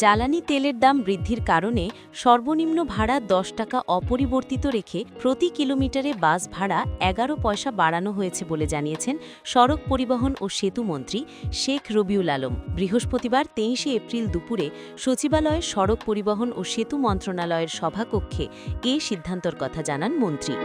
জ্বালানি তেলের দাম বৃদ্ধির কারণে সর্বনিম্ন ভাড়া 10 টাকা অপরিবর্তিত রেখে প্রতি কিলোমিটারে বাস ভাড়া 11 পয়সা বাড়ানো হয়েছে বলে জানিয়েছেন সড়ক পরিবহন ও সেতু মন্ত্রী শেখ রবিউল আলম। বৃহস্পতিবার 23 এপ্রিল দুপুরে সচিবালয়ের সড়ক পরিবহন ও সেতু মন্ত্রণালয়ের সভাকক্ষে এ সিদ্ধান্তর কথা জানান মন্ত্রী।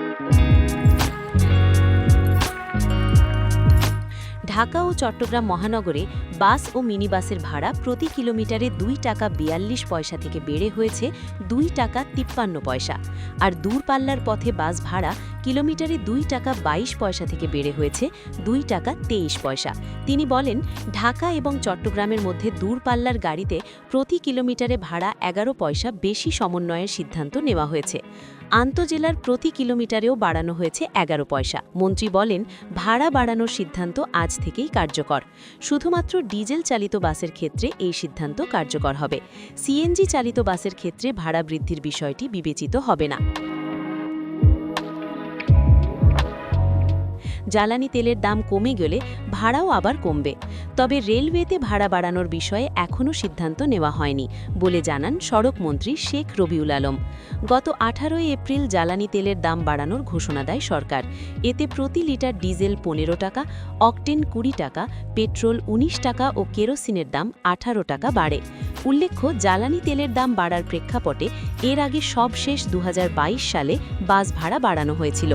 ঢাকা ও চট্টগ্রাম মহানগরে বাস ও মিনি বাসের ভাড়া প্রতি কিলোমিটারে 2 টাকা 42 পয়সা থেকে বেড়ে হয়েছে 2 টাকা 53 পয়সা, আর দূরপাল্লার পথে বাস ভাড়া কিলোমিটারে 2 টাকা 22 পয়সা থেকে বেড়ে হয়েছে 2 টাকা 23 পয়সা। তিনি বলেন, ঢাকা এবং চট্টগ্রামের মধ্যে দূরপাল্লার গাড়িতে প্রতি কিলোমিটারে ভাড়া 11 পয়সা বেশি সমন্বয়ের সিদ্ধান্ত নেওয়া হয়েছে। আন্তঃজেলার প্রতি কিলোমিটারেও বাড়ানো হয়েছে 11 পয়সা। মন্ত্রী বলেন, ভাড়া বাড়ানোর সিদ্ধান্ত আজ থেকেই কার্যকর। শুধুমাত্র ডিজেল চালিত বাসের ক্ষেত্রে এই সিদ্ধান্ত কার্যকর হবে। সিএনজি চালিত বাসের ক্ষেত্রে ভাড়া বৃদ্ধির বিষয়টি বিবেচিত হবে না। জ্বালানি তেলের দাম কমে গেলে ভাড়াও আবার কমবে, তবে রেলওয়েতে ভাড়া বাড়ানোর বিষয়ে এখনও সিদ্ধান্ত নেওয়া হয়নি বলে জানান সড়ক মন্ত্রী শেখ রবিউল আলম। গত 18 এপ্রিল জ্বালানি তেলের দাম বাড়ানোর ঘোষণা দেয় সরকার। এতে প্রতি লিটার ডিজেল 15 টাকা, অকটেন 20 টাকা, পেট্রোল 19 টাকা ও কেরোসিনের দাম 18 টাকা বাড়ে। উল্লেখ্য, জ্বালানি তেলের দাম বাড়ার প্রেক্ষাপটে এর আগে সবশেষ 2022 সালে বাস ভাড়া বাড়ানো হয়েছিল।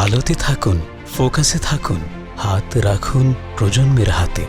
আলোতে থাকুন, ফোকাসে থাকুন, হাত রাখুন প্রজন্মের হাতে।